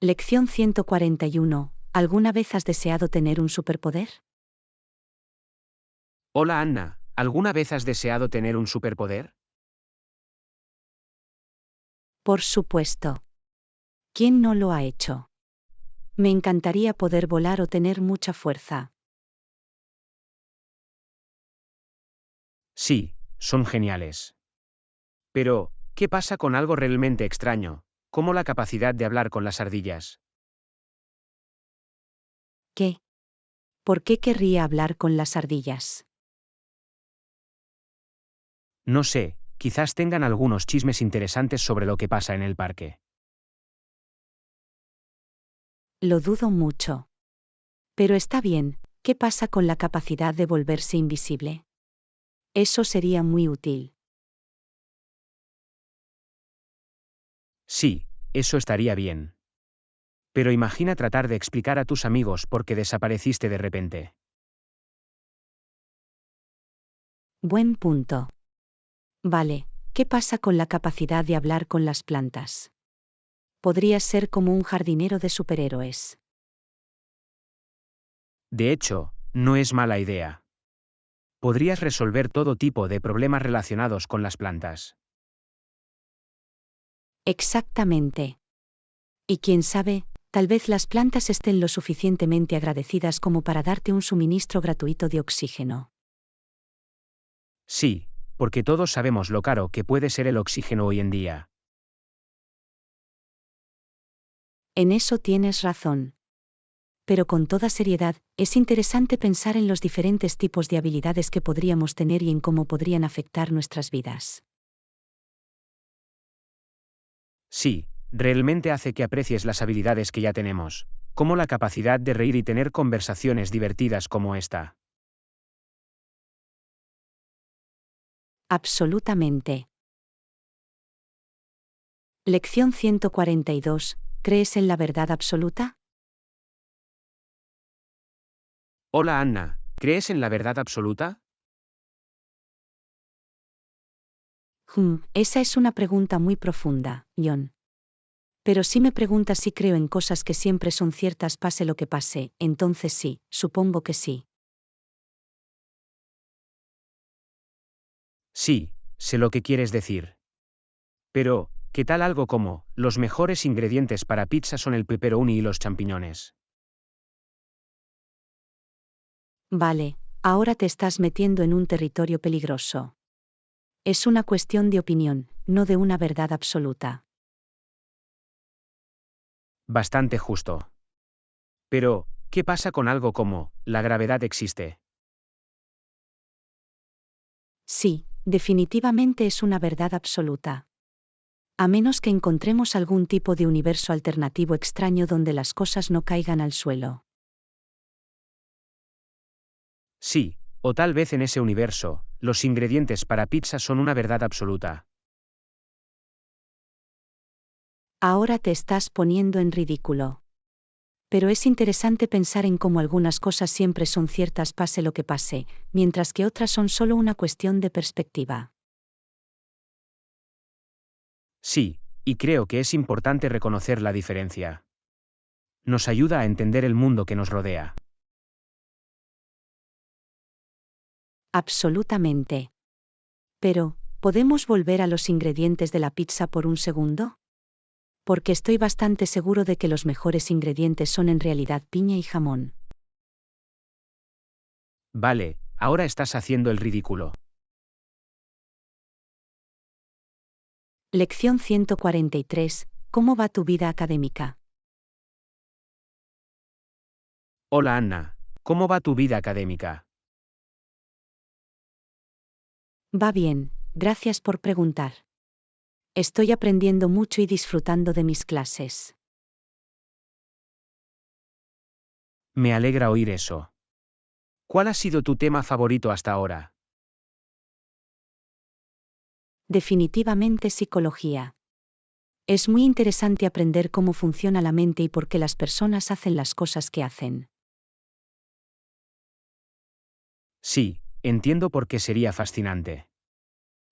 Lección 141. ¿Alguna vez has deseado tener un superpoder? Hola Anna, ¿alguna vez has deseado tener un superpoder? Por supuesto. ¿Quién no lo ha hecho? Me encantaría poder volar o tener mucha fuerza. Sí, son geniales. Pero, ¿qué pasa con algo realmente extraño, como la capacidad de hablar con las ardillas? ¿Qué? ¿Por qué querría hablar con las ardillas? No sé, quizás tengan algunos chismes interesantes sobre lo que pasa en el parque. Lo dudo mucho. Pero está bien, ¿qué pasa con la capacidad de volverse invisible? Eso sería muy útil. Sí, eso estaría bien. Pero imagina tratar de explicar a tus amigos por qué desapareciste de repente. Buen punto. Vale, ¿qué pasa con la capacidad de hablar con las plantas? Podrías ser como un jardinero de superhéroes. De hecho, no es mala idea. Podrías resolver todo tipo de problemas relacionados con las plantas. Exactamente. Y quién sabe, tal vez las plantas estén lo suficientemente agradecidas como para darte un suministro gratuito de oxígeno. Sí, porque todos sabemos lo caro que puede ser el oxígeno hoy en día. En eso tienes razón. Pero con toda seriedad, es interesante pensar en los diferentes tipos de habilidades que podríamos tener y en cómo podrían afectar nuestras vidas. Sí, realmente hace que aprecies las habilidades que ya tenemos, como la capacidad de reír y tener conversaciones divertidas como esta. Absolutamente. Lección 142. ¿Crees en la verdad absoluta? Hola Anna, ¿crees en la verdad absoluta? Esa es una pregunta muy profunda, John. Pero si me preguntas si creo en cosas que siempre son ciertas pase lo que pase, entonces sí, supongo que sí. Sí, sé lo que quieres decir. Pero, ¿qué tal algo como, los mejores ingredientes para pizza son el pepperoni y los champiñones? Vale, ahora te estás metiendo en un territorio peligroso. Es una cuestión de opinión, no de una verdad absoluta. Bastante justo. Pero, ¿qué pasa con algo como, la gravedad existe? Sí, definitivamente es una verdad absoluta. A menos que encontremos algún tipo de universo alternativo extraño donde las cosas no caigan al suelo. Sí, o tal vez en ese universo, los ingredientes para pizza son una verdad absoluta. Ahora te estás poniendo en ridículo. Pero es interesante pensar en cómo algunas cosas siempre son ciertas pase lo que pase, mientras que otras son solo una cuestión de perspectiva. Sí, y creo que es importante reconocer la diferencia. Nos ayuda a entender el mundo que nos rodea. Absolutamente. Pero, ¿podemos volver a los ingredientes de la pizza por un segundo? Porque estoy bastante seguro de que los mejores ingredientes son en realidad piña y jamón. Vale, ahora estás haciendo el ridículo. Lección 143. ¿Cómo va tu vida académica? Hola Anna, ¿cómo va tu vida académica? Va bien, gracias por preguntar. Estoy aprendiendo mucho y disfrutando de mis clases. Me alegra oír eso. ¿Cuál ha sido tu tema favorito hasta ahora? Definitivamente psicología. Es muy interesante aprender cómo funciona la mente y por qué las personas hacen las cosas que hacen. Sí, entiendo por qué sería fascinante.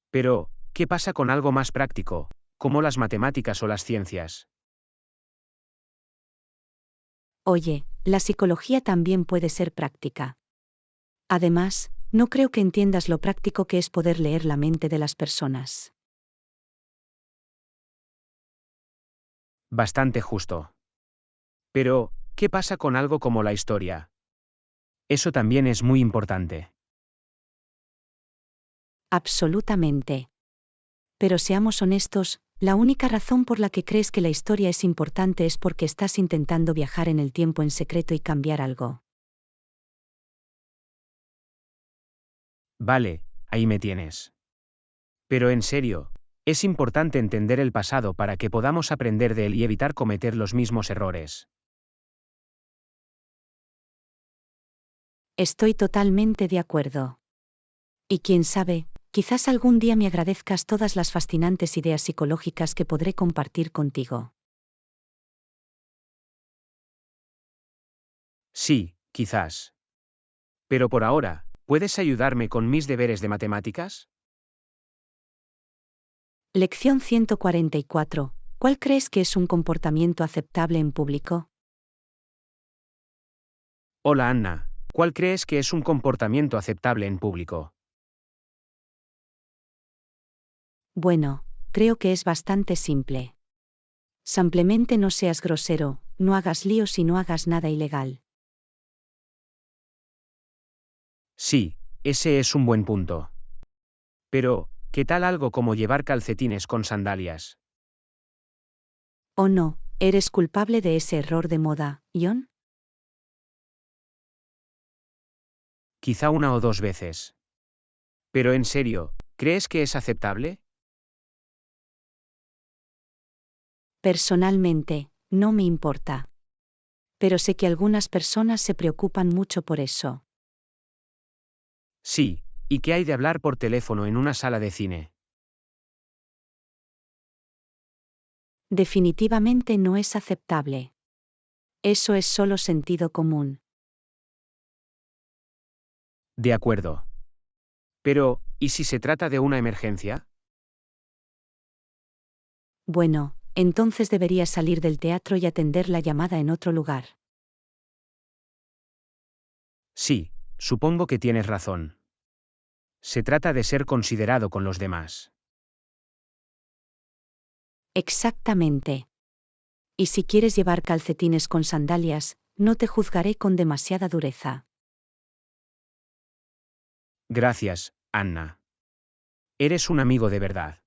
Pero, ¿qué pasa con algo más práctico, como las matemáticas o las ciencias? Oye, la psicología también puede ser práctica. Además, no creo que entiendas lo práctico que es poder leer la mente de las personas. Bastante justo. Pero, ¿qué pasa con algo como la historia? Eso también es muy importante. Absolutamente. Pero seamos honestos, la única razón por la que crees que la historia es importante es porque estás intentando viajar en el tiempo en secreto y cambiar algo. Vale, ahí me tienes. Pero en serio, es importante entender el pasado para que podamos aprender de él y evitar cometer los mismos errores. Estoy totalmente de acuerdo. Y quién sabe, quizás algún día me agradezcas todas las fascinantes ideas psicológicas que podré compartir contigo. Sí, quizás. Pero por ahora, ¿puedes ayudarme con mis deberes de matemáticas? Lección 144. ¿Cuál crees que es un comportamiento aceptable en público? Hola Anna, ¿cuál crees que es un comportamiento aceptable en público? Bueno, creo que es bastante simple. Simplemente no seas grosero, no hagas líos y no hagas nada ilegal. Sí, ese es un buen punto. Pero, ¿qué tal algo como llevar calcetines con sandalias? ¿O no, eres culpable de ese error de moda, John? Quizá una o dos veces. Pero en serio, ¿crees que es aceptable? Personalmente, no me importa. Pero sé que algunas personas se preocupan mucho por eso. Sí, ¿y qué hay de hablar por teléfono en una sala de cine? Definitivamente no es aceptable. Eso es solo sentido común. De acuerdo. Pero, ¿y si se trata de una emergencia? Bueno, entonces deberías salir del teatro y atender la llamada en otro lugar. Sí, supongo que tienes razón. Se trata de ser considerado con los demás. Exactamente. Y si quieres llevar calcetines con sandalias, no te juzgaré con demasiada dureza. Gracias, Anna. Eres un amigo de verdad.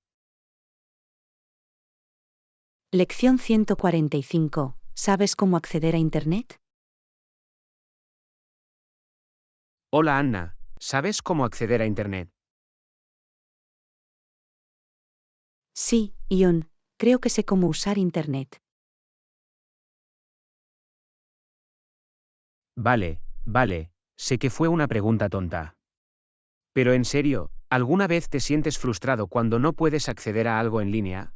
Lección 145. ¿Sabes cómo acceder a Internet? Hola Anna, ¿sabes cómo acceder a Internet? Sí, Ion, creo que sé cómo usar Internet. Vale, sé que fue una pregunta tonta. Pero en serio, ¿alguna vez te sientes frustrado cuando no puedes acceder a algo en línea?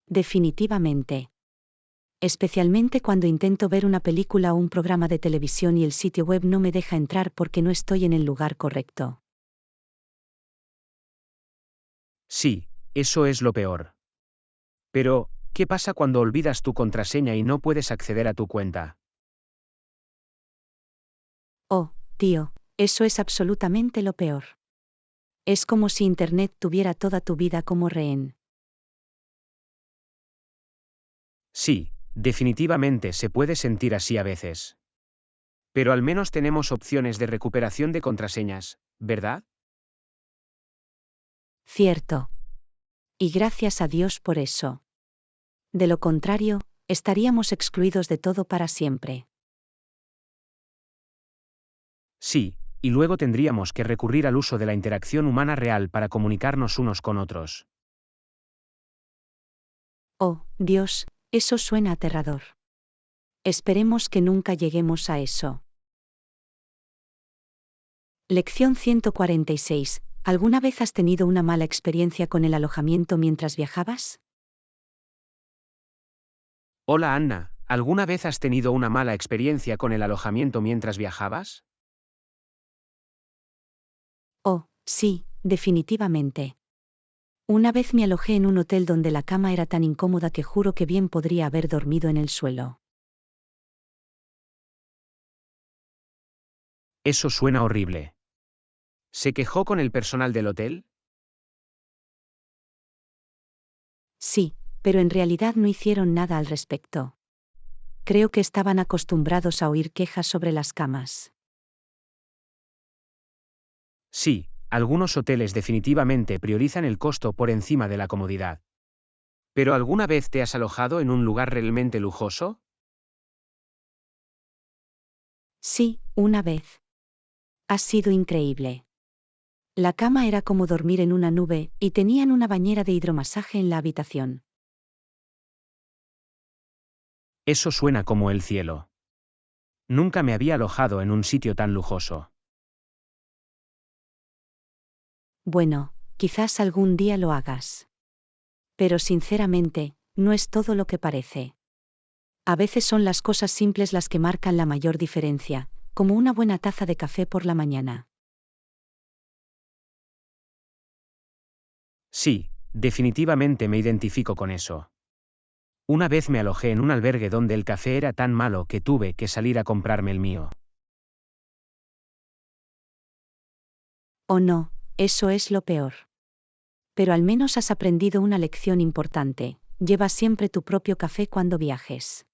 Definitivamente. Especialmente cuando intento ver una película o un programa de televisión y el sitio web no me deja entrar porque no estoy en el lugar correcto. Sí, eso es lo peor. Pero, ¿qué pasa cuando olvidas tu contraseña y no puedes acceder a tu cuenta? Oh, tío, eso es absolutamente lo peor. Es como si Internet tuviera toda tu vida como rehén. Sí, definitivamente se puede sentir así a veces. Pero al menos tenemos opciones de recuperación de contraseñas, ¿verdad? Cierto. Y gracias a Dios por eso. De lo contrario, estaríamos excluidos de todo para siempre. Sí, y luego tendríamos que recurrir al uso de la interacción humana real para comunicarnos unos con otros. Oh, Dios, eso suena aterrador. Esperemos que nunca lleguemos a eso. Lección 146. ¿Alguna vez has tenido una mala experiencia con el alojamiento mientras viajabas? Hola Anna, ¿alguna vez has tenido una mala experiencia con el alojamiento mientras viajabas? Oh, sí, definitivamente. Una vez me alojé en un hotel donde la cama era tan incómoda que juro que bien podría haber dormido en el suelo. Eso suena horrible. ¿Se quejó con el personal del hotel? Sí, pero en realidad no hicieron nada al respecto. Creo que estaban acostumbrados a oír quejas sobre las camas. Sí, algunos hoteles definitivamente priorizan el costo por encima de la comodidad. ¿Pero alguna vez te has alojado en un lugar realmente lujoso? Sí, una vez. Ha sido increíble. La cama era como dormir en una nube, y tenían una bañera de hidromasaje en la habitación. Eso suena como el cielo. Nunca me había alojado en un sitio tan lujoso. Bueno, quizás algún día lo hagas. Pero sinceramente, no es todo lo que parece. A veces son las cosas simples las que marcan la mayor diferencia, como una buena taza de café por la mañana. Sí, definitivamente me identifico con eso. Una vez me alojé en un albergue donde el café era tan malo que tuve que salir a comprarme el mío. O no, eso es lo peor. Pero al menos has aprendido una lección importante: lleva siempre tu propio café cuando viajes.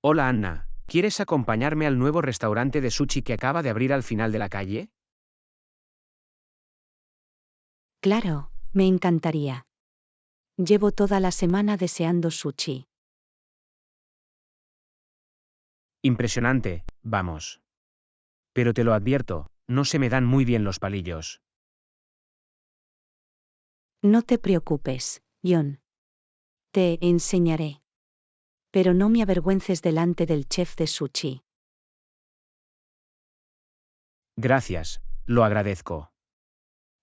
Hola Anna, ¿quieres acompañarme al nuevo restaurante de sushi que acaba de abrir al final de la calle? Claro, me encantaría. Llevo toda la semana deseando sushi. Impresionante, vamos. Pero te lo advierto, no se me dan muy bien los palillos. No te preocupes, John. Te enseñaré. Pero no me avergüences delante del chef de sushi. Gracias, lo agradezco.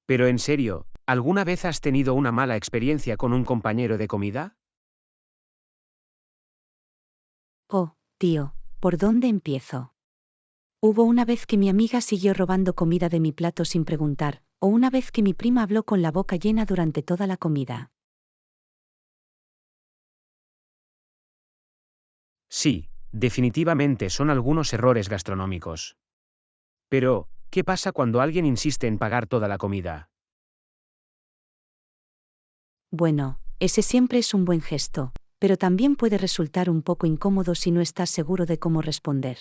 Pero en serio, ¿alguna vez has tenido una mala experiencia con un compañero de comida? Oh, tío, ¿por dónde empiezo? Hubo una vez que mi amiga siguió robando comida de mi plato sin preguntar, o una vez que mi prima habló con la boca llena durante toda la comida. Sí, definitivamente son algunos errores gastronómicos. Pero, ¿qué pasa cuando alguien insiste en pagar toda la comida? Bueno, ese siempre es un buen gesto, pero también puede resultar un poco incómodo si no estás seguro de cómo responder.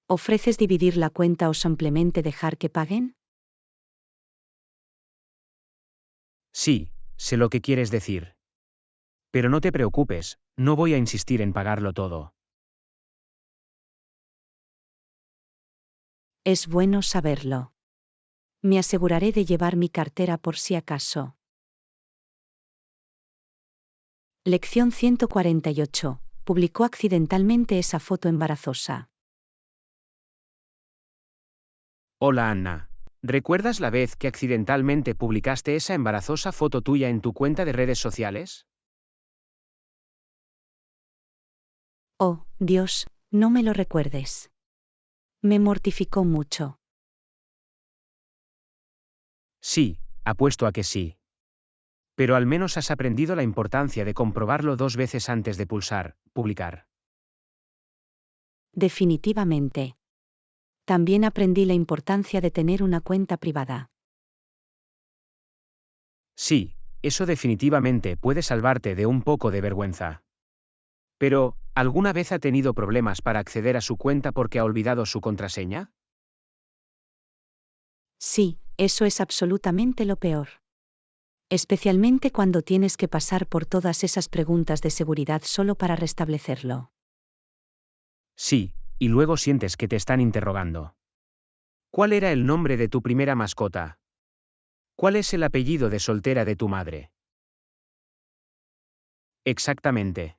¿Ofreces dividir la cuenta o simplemente dejar que paguen? Sí, sé lo que quieres decir. Pero no te preocupes, no voy a insistir en pagarlo todo. Es bueno saberlo. Me aseguraré de llevar mi cartera por si acaso. Lección 148. Publicó accidentalmente esa foto embarazosa. Hola Anna. ¿Recuerdas la vez que accidentalmente publicaste esa embarazosa foto tuya en tu cuenta de redes sociales? Oh, Dios, no me lo recuerdes. Me mortificó mucho. Sí, apuesto a que sí. Pero al menos has aprendido la importancia de comprobarlo 2 veces antes de publicar. Definitivamente. También aprendí la importancia de tener una cuenta privada. Sí, eso definitivamente puede salvarte de un poco de vergüenza. Pero, ¿alguna vez ha tenido problemas para acceder a su cuenta porque ha olvidado su contraseña? Sí, eso es absolutamente lo peor. Especialmente cuando tienes que pasar por todas esas preguntas de seguridad solo para restablecerlo. Sí, y luego sientes que te están interrogando. ¿Cuál era el nombre de tu primera mascota? ¿Cuál es el apellido de soltera de tu madre? Exactamente.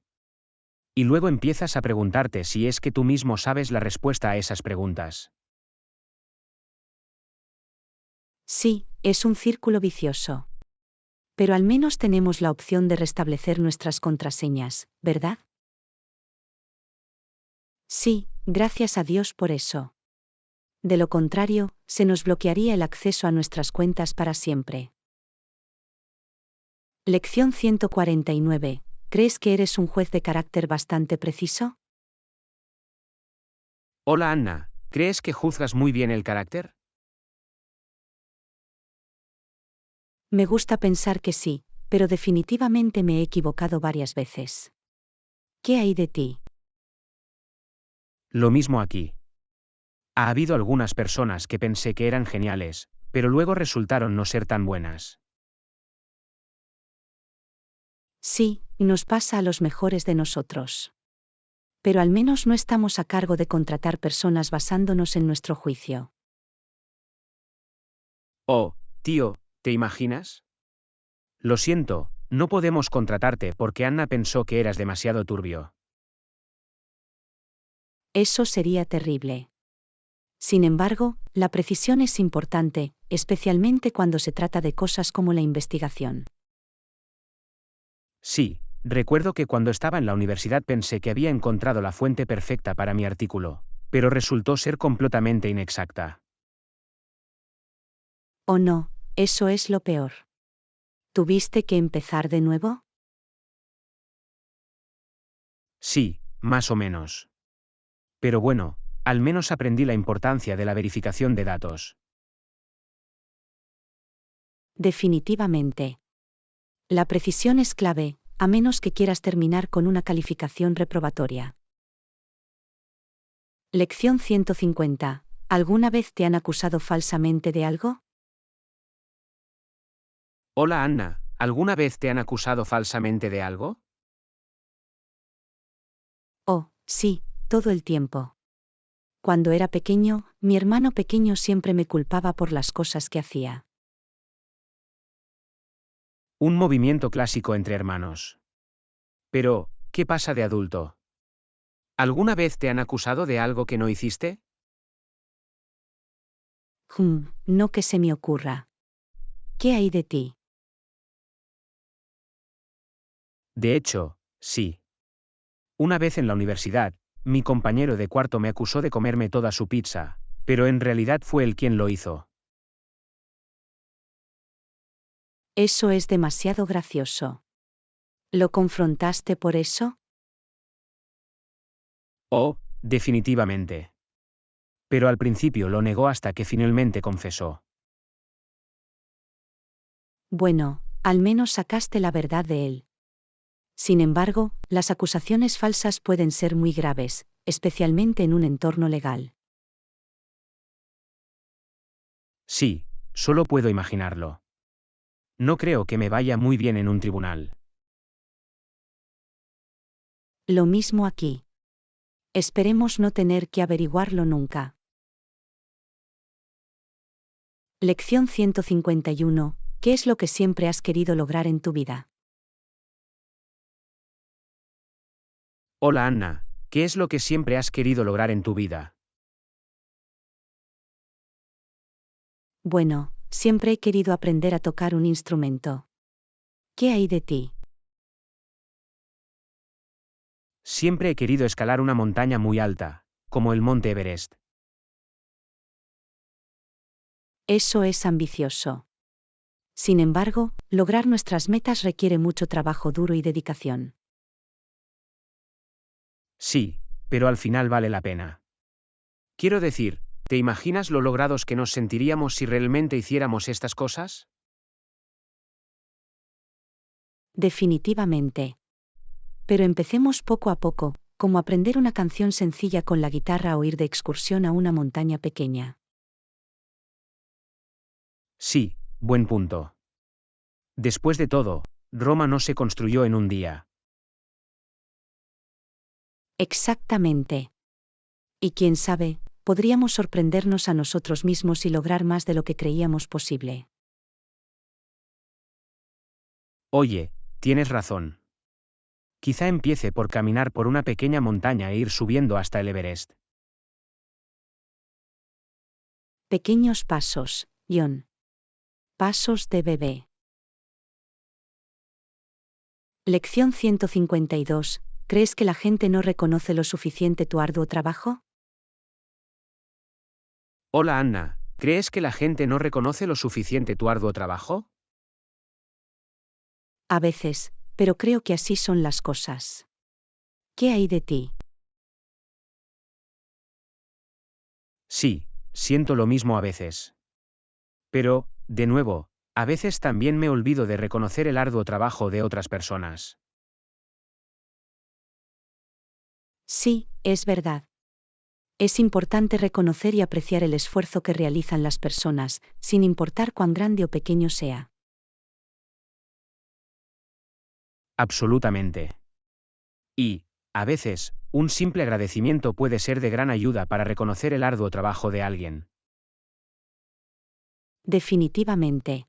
Y luego empiezas a preguntarte si es que tú mismo sabes la respuesta a esas preguntas. Sí, es un círculo vicioso. Pero al menos tenemos la opción de restablecer nuestras contraseñas, ¿verdad? Sí, gracias a Dios por eso. De lo contrario, se nos bloquearía el acceso a nuestras cuentas para siempre. Lección 149. ¿Crees que eres un juez de carácter bastante preciso? Hola Anna, ¿crees que juzgas muy bien el carácter? Me gusta pensar que sí, pero definitivamente me he equivocado varias veces. ¿Qué hay de ti? Lo mismo aquí. Ha habido algunas personas que pensé que eran geniales, pero luego resultaron no ser tan buenas. Sí, nos pasa a los mejores de nosotros. Pero al menos no estamos a cargo de contratar personas basándonos en nuestro juicio. Oh, tío, ¿te imaginas? Lo siento, no podemos contratarte porque Anna pensó que eras demasiado turbio. Eso sería terrible. Sin embargo, la precisión es importante, especialmente cuando se trata de cosas como la investigación. Sí, recuerdo que cuando estaba en la universidad pensé que había encontrado la fuente perfecta para mi artículo, pero resultó ser completamente inexacta. ¿O no? Eso es lo peor. ¿Tuviste que empezar de nuevo? Sí, más o menos. Pero bueno, al menos aprendí la importancia de la verificación de datos. Definitivamente. La precisión es clave, a menos que quieras terminar con una calificación reprobatoria. Lección 150. ¿Alguna vez te han acusado falsamente de algo? Hola Anna, ¿alguna vez te han acusado falsamente de algo? Oh, sí, todo el tiempo. Cuando era pequeño, mi hermano pequeño siempre me culpaba por las cosas que hacía. Un movimiento clásico entre hermanos. Pero, ¿qué pasa de adulto? ¿Alguna vez te han acusado de algo que no hiciste? No que se me ocurra. ¿Qué hay de ti? De hecho, sí. Una vez en la universidad, mi compañero de cuarto me acusó de comerme toda su pizza, pero en realidad fue él quien lo hizo. Eso es demasiado gracioso. ¿Lo confrontaste por eso? Oh, definitivamente. Pero al principio lo negó hasta que finalmente confesó. Bueno, al menos sacaste la verdad de él. Sin embargo, las acusaciones falsas pueden ser muy graves, especialmente en un entorno legal. Sí, solo puedo imaginarlo. No creo que me vaya muy bien en un tribunal. Lo mismo aquí. Esperemos no tener que averiguarlo nunca. Lección 151. ¿Qué es lo que siempre has querido lograr en tu vida? Hola Anna, ¿qué es lo que siempre has querido lograr en tu vida? Bueno, siempre he querido aprender a tocar un instrumento. ¿Qué hay de ti? Siempre he querido escalar una montaña muy alta, como el Monte Everest. Eso es ambicioso. Sin embargo, lograr nuestras metas requiere mucho trabajo duro y dedicación. Sí, pero al final vale la pena. Quiero decir, ¿te imaginas lo logrados que nos sentiríamos si realmente hiciéramos estas cosas? Definitivamente. Pero empecemos poco a poco, como aprender una canción sencilla con la guitarra o ir de excursión a una montaña pequeña. Sí, buen punto. Después de todo, Roma no se construyó en un día. Exactamente. Y quién sabe, podríamos sorprendernos a nosotros mismos y lograr más de lo que creíamos posible. Oye, tienes razón. Quizá empiece por caminar por una pequeña montaña e ir subiendo hasta el Everest. Pequeños pasos, John. Pasos de bebé. Lección 152. ¿crees que la gente no reconoce lo suficiente tu arduo trabajo? Hola Anna, ¿crees que la gente no reconoce lo suficiente tu arduo trabajo? A veces, pero creo que así son las cosas. ¿Qué hay de ti? Sí, siento lo mismo a veces. Pero, de nuevo, a veces también me olvido de reconocer el arduo trabajo de otras personas. Sí, es verdad. Es importante reconocer y apreciar el esfuerzo que realizan las personas, sin importar cuán grande o pequeño sea. Absolutamente. Y, a veces, un simple agradecimiento puede ser de gran ayuda para reconocer el arduo trabajo de alguien. Definitivamente.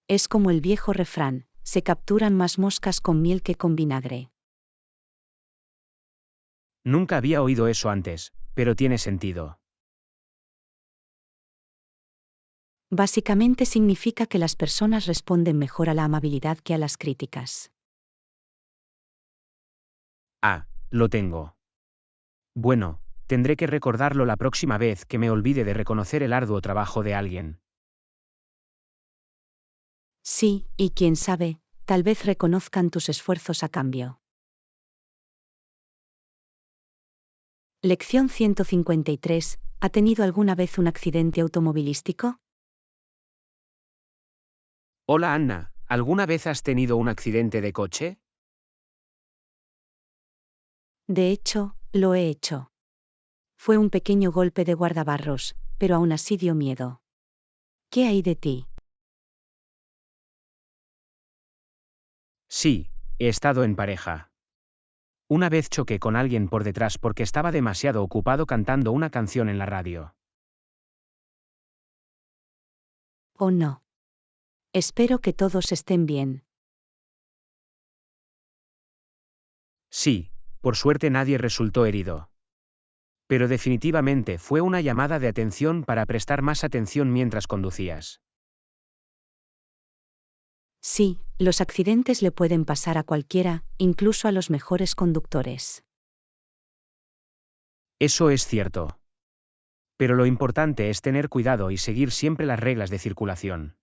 Es como el viejo refrán, se capturan más moscas con miel que con vinagre. Nunca había oído eso antes, pero tiene sentido. Básicamente significa que las personas responden mejor a la amabilidad que a las críticas. Ah, lo tengo. Bueno, tendré que recordarlo la próxima vez que me olvide de reconocer el arduo trabajo de alguien. Sí, y quién sabe, tal vez reconozcan tus esfuerzos a cambio. Lección 153. ¿Ha tenido alguna vez un accidente automovilístico? Hola Anna, ¿alguna vez has tenido un accidente de coche? De hecho, lo he hecho. Fue un pequeño golpe de guardabarros, pero aún así dio miedo. ¿Qué hay de ti? Sí, he estado en pareja. Una vez choqué con alguien por detrás porque estaba demasiado ocupado cantando una canción en la radio. Oh no. Espero que todos estén bien. Sí, por suerte nadie resultó herido. Pero definitivamente fue una llamada de atención para prestar más atención mientras conducías. Sí, los accidentes le pueden pasar a cualquiera, incluso a los mejores conductores. Eso es cierto. Pero lo importante es tener cuidado y seguir siempre las reglas de circulación.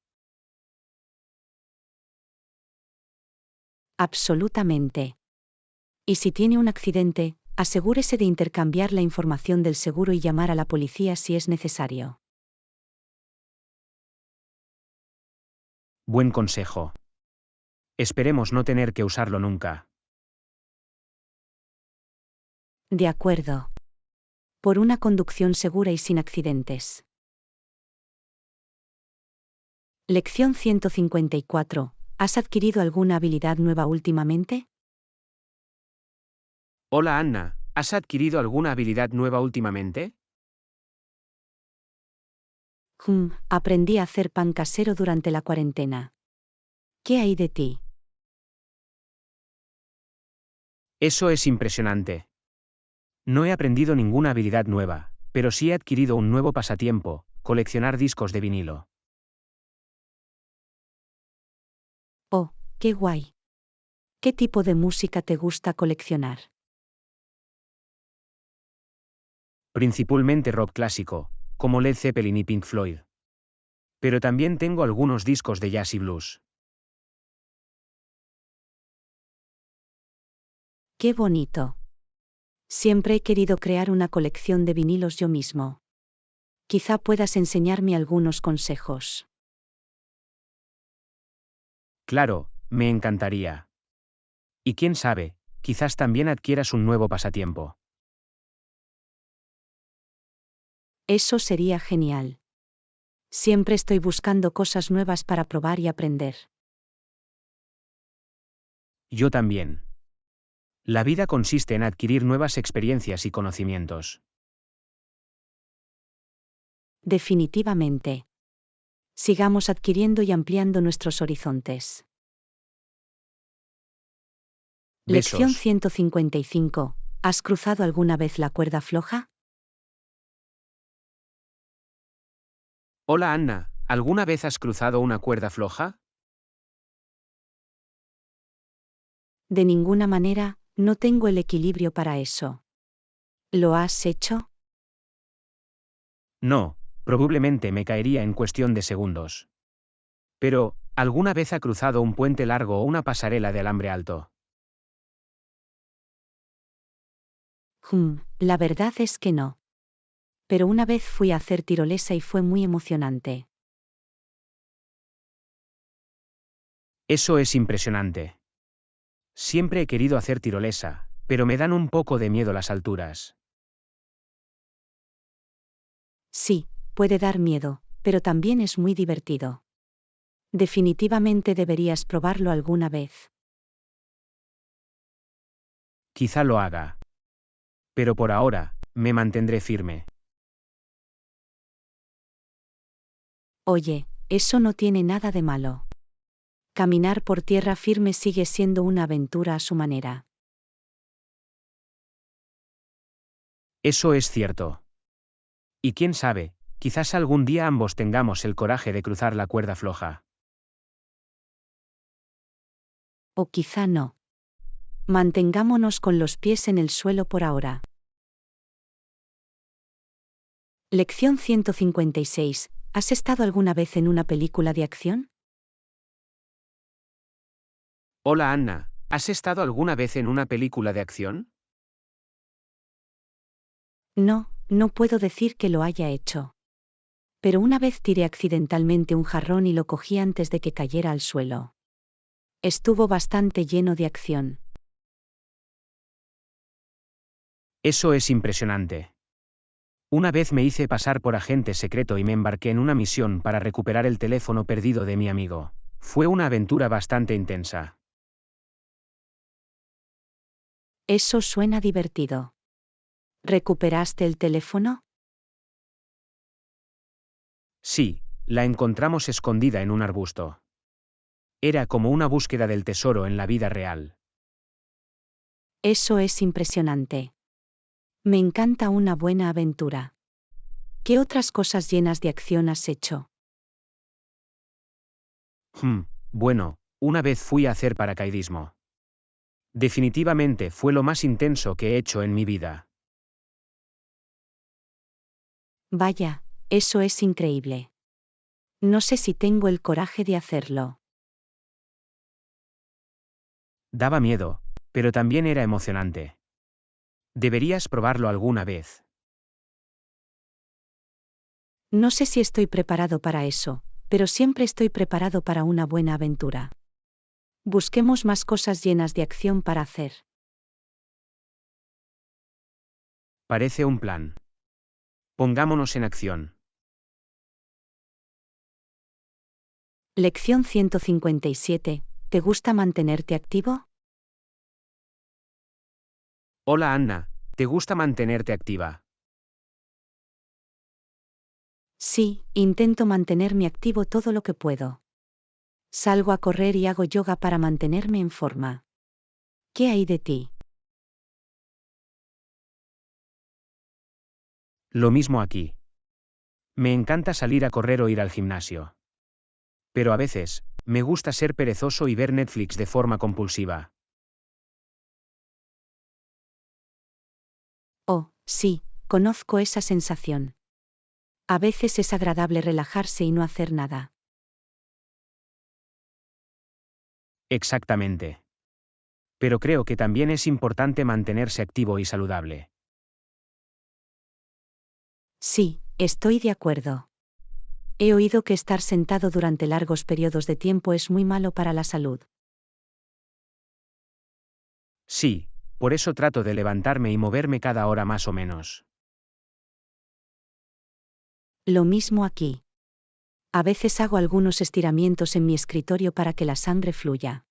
Absolutamente. Y si tiene un accidente, asegúrese de intercambiar la información del seguro y llamar a la policía si es necesario. Buen consejo. Esperemos no tener que usarlo nunca. De acuerdo. Por una conducción segura y sin accidentes. Lección 154. ¿Has adquirido alguna habilidad nueva últimamente? Hola Anna, ¿has adquirido alguna habilidad nueva últimamente? Aprendí a hacer pan casero durante la cuarentena. ¿Qué hay de ti? Eso es impresionante. No he aprendido ninguna habilidad nueva, pero sí he adquirido un nuevo pasatiempo, coleccionar discos de vinilo. Oh, qué guay. ¿Qué tipo de música te gusta coleccionar? Principalmente rock clásico, como Led Zeppelin y Pink Floyd. Pero también tengo algunos discos de jazz y blues. Qué bonito. Siempre he querido crear una colección de vinilos yo mismo. Quizá puedas enseñarme algunos consejos. Claro, me encantaría. Y quién sabe, quizás también adquieras un nuevo pasatiempo. Eso sería genial. Siempre estoy buscando cosas nuevas para probar y aprender. Yo también. La vida consiste en adquirir nuevas experiencias y conocimientos. Definitivamente. Sigamos adquiriendo y ampliando nuestros horizontes. Lección Besos. 155. ¿Has cruzado alguna vez la cuerda floja? Hola Anna, ¿alguna vez has cruzado una cuerda floja? De ninguna manera, No tengo el equilibrio para eso. ¿Lo has hecho? No, probablemente me caería en cuestión de segundos. Pero, ¿alguna vez ha cruzado un puente largo o una pasarela de alambre alto? La verdad es que no. Pero una vez fui a hacer tirolesa y fue muy emocionante. Eso es impresionante. Siempre he querido hacer tirolesa, pero me dan un poco de miedo las alturas. Sí, puede dar miedo, pero también es muy divertido. Definitivamente deberías probarlo alguna vez. Quizá lo haga. Pero por ahora, me mantendré firme. Oye, eso no tiene nada de malo. Caminar por tierra firme sigue siendo una aventura a su manera. Eso es cierto. Y quién sabe, quizás algún día ambos tengamos el coraje de cruzar la cuerda floja. O quizá no. Mantengámonos con los pies en el suelo por ahora. Lección 156. ¿Has estado alguna vez en una película de acción? Hola Anna, ¿has estado alguna vez en una película de acción? No, no puedo decir que lo haya hecho. Pero una vez tiré accidentalmente un jarrón y lo cogí antes de que cayera al suelo. Estuvo bastante lleno de acción. Eso es impresionante. Una vez me hice pasar por agente secreto y me embarqué en una misión para recuperar el teléfono perdido de mi amigo. Fue una aventura bastante intensa. Eso suena divertido. ¿Recuperaste el teléfono? Sí, la encontramos escondida en un arbusto. Era como una búsqueda del tesoro en la vida real. Eso es impresionante. Me encanta una buena aventura. ¿Qué otras cosas llenas de acción has hecho? Bueno, una vez fui a hacer paracaidismo. Definitivamente fue lo más intenso que he hecho en mi vida. Vaya, eso es increíble. No sé si tengo el coraje de hacerlo. Daba miedo, pero también era emocionante. Deberías probarlo alguna vez. No sé si estoy preparado para eso, pero siempre estoy preparado para una buena aventura. Busquemos más cosas llenas de acción para hacer. Parece un plan. Pongámonos en acción. Lección 157. ¿Te gusta mantenerte activo? Hola Anna, ¿te gusta mantenerte activa? Sí, intento mantenerme activo todo lo que puedo. Salgo a correr y hago yoga para mantenerme en forma. ¿Qué hay de ti? Lo mismo aquí. Me encanta salir a correr o ir al gimnasio. Pero a veces, me gusta ser perezoso y ver Netflix de forma compulsiva. Oh, sí, conozco esa sensación. A veces es agradable relajarse y no hacer nada. Exactamente. Pero creo que también es importante mantenerse activo y saludable. Sí, estoy de acuerdo. He oído que estar sentado durante largos periodos de tiempo es muy malo para la salud. Sí, por eso trato de levantarme y moverme cada hora más o menos. Lo mismo aquí. A veces hago algunos estiramientos en mi escritorio para que la sangre fluya.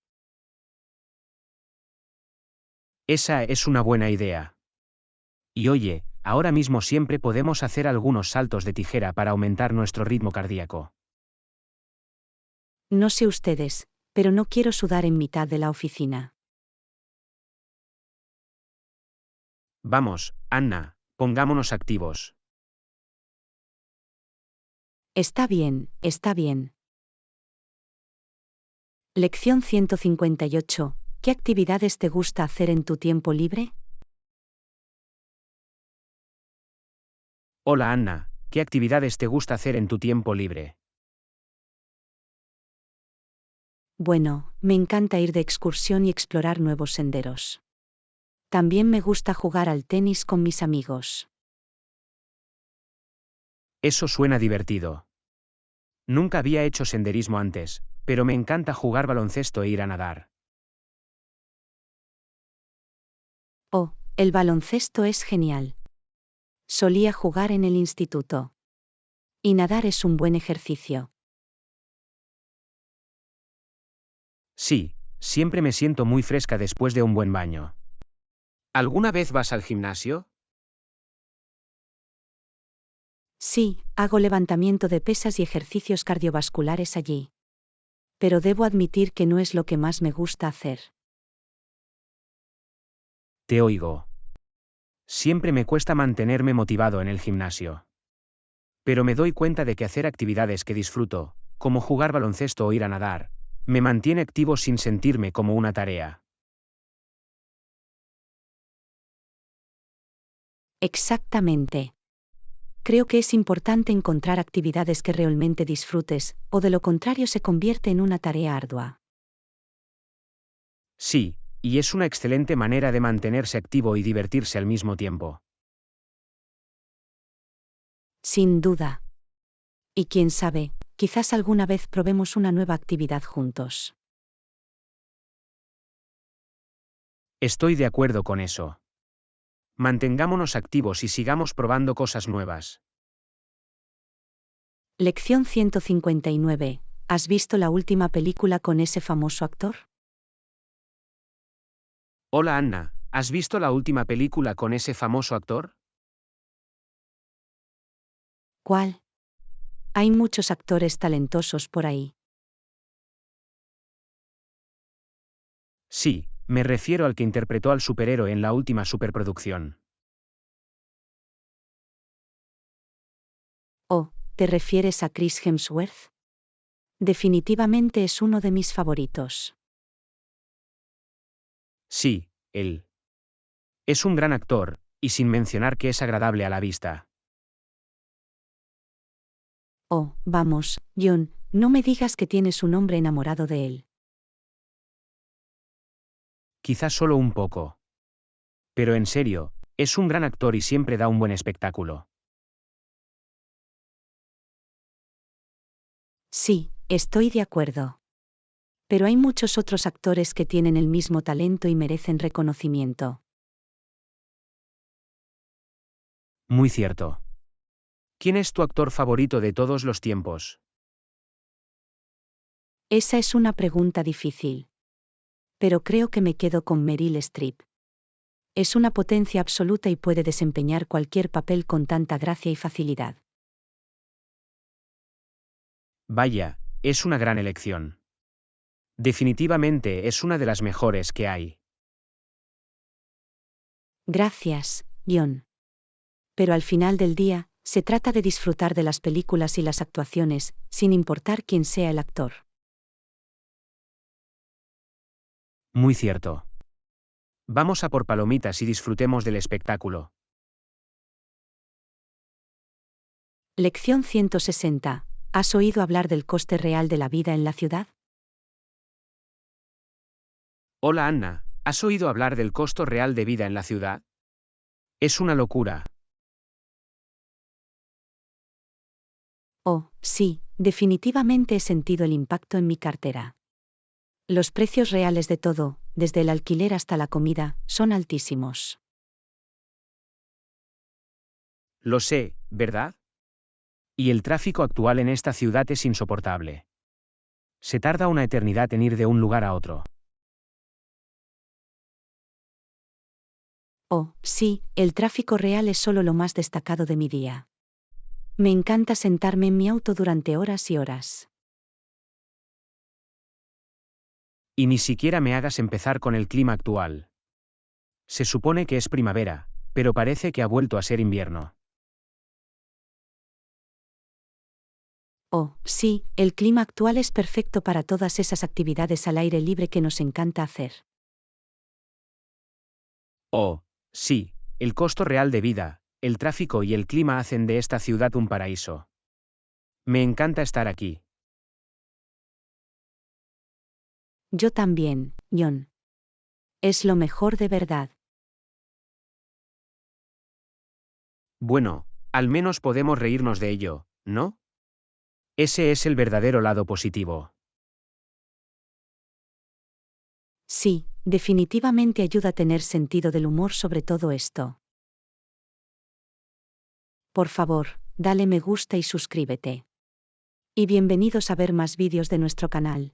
Esa es una buena idea. Y oye, ahora mismo siempre podemos hacer algunos saltos de tijera para aumentar nuestro ritmo cardíaco. No sé ustedes, pero no quiero sudar en mitad de la oficina. Vamos, Anna, pongámonos activos. Está bien, está bien. Lección 158. ¿Qué actividades te gusta hacer en tu tiempo libre? Hola Anna, ¿qué actividades te gusta hacer en tu tiempo libre? Bueno, me encanta ir de excursión y explorar nuevos senderos. También me gusta jugar al tenis con mis amigos. Eso suena divertido. Nunca había hecho senderismo antes, pero me encanta jugar baloncesto e ir a nadar. Oh, el baloncesto es genial. Solía jugar en el instituto. Y nadar es un buen ejercicio. Sí, siempre me siento muy fresca después de un buen baño. ¿Alguna vez vas al gimnasio? Sí, hago levantamiento de pesas y ejercicios cardiovasculares allí. Pero debo admitir que no es lo que más me gusta hacer. Te oigo. Siempre me cuesta mantenerme motivado en el gimnasio. Pero me doy cuenta de que hacer actividades que disfruto, como jugar baloncesto o ir a nadar, me mantiene activo sin sentirme como una tarea. Exactamente. Creo que es importante encontrar actividades que realmente disfrutes, o de lo contrario se convierte en una tarea ardua. Sí, y es una excelente manera de mantenerse activo y divertirse al mismo tiempo. Sin duda. Y quién sabe, quizás alguna vez probemos una nueva actividad juntos. Estoy de acuerdo con eso. Mantengámonos activos y sigamos probando cosas nuevas. Lección 159. ¿Has visto la última película con ese famoso actor? Hola Anna, ¿has visto la última película con ese famoso actor? ¿Cuál? Hay muchos actores talentosos por ahí. Sí, me refiero al que interpretó al superhéroe en la última superproducción. ¿O, te refieres a Chris Hemsworth? Definitivamente es uno de mis favoritos. Sí, él. Es un gran actor, y sin mencionar que es agradable a la vista. Oh, vamos, John, no me digas que tienes un hombre enamorado de él. Quizás solo un poco. Pero en serio, es un gran actor y siempre da un buen espectáculo. Sí, estoy de acuerdo. Pero hay muchos otros actores que tienen el mismo talento y merecen reconocimiento. Muy cierto. ¿Quién es tu actor favorito de todos los tiempos? Esa es una pregunta difícil. Pero creo que me quedo con Meryl Streep. Es una potencia absoluta y puede desempeñar cualquier papel con tanta gracia y facilidad. Vaya, es una gran elección. Definitivamente es una de las mejores que hay. Gracias, John. Pero al final del día, se trata de disfrutar de las películas y las actuaciones, sin importar quién sea el actor. Muy cierto. Vamos a por palomitas y disfrutemos del espectáculo. Lección 160. ¿Has oído hablar del coste real de la vida en la ciudad? Hola Anna, ¿has oído hablar del costo real de vida en la ciudad? Es una locura. Oh, sí, definitivamente he sentido el impacto en mi cartera. Los precios reales de todo, desde el alquiler hasta la comida, son altísimos. Lo sé, ¿verdad? Y el tráfico actual en esta ciudad es insoportable. Se tarda una eternidad en ir de un lugar a otro. Oh, sí, el tráfico real es solo lo más destacado de mi día. Me encanta sentarme en mi auto durante horas y horas. Y ni siquiera me hagas empezar con el clima actual. Se supone que es primavera, pero parece que ha vuelto a ser invierno. Oh, sí, el clima actual es perfecto para todas esas actividades al aire libre que nos encanta hacer. Oh, sí, el costo real de vida, el tráfico y el clima hacen de esta ciudad un paraíso. Me encanta estar aquí. Yo también, John. Es lo mejor de verdad. Bueno, al menos podemos reírnos de ello, ¿no? Ese es el verdadero lado positivo. Sí, definitivamente ayuda a tener sentido del humor sobre todo esto. Por favor, dale me gusta y suscríbete. Y bienvenidos a ver más vídeos de nuestro canal.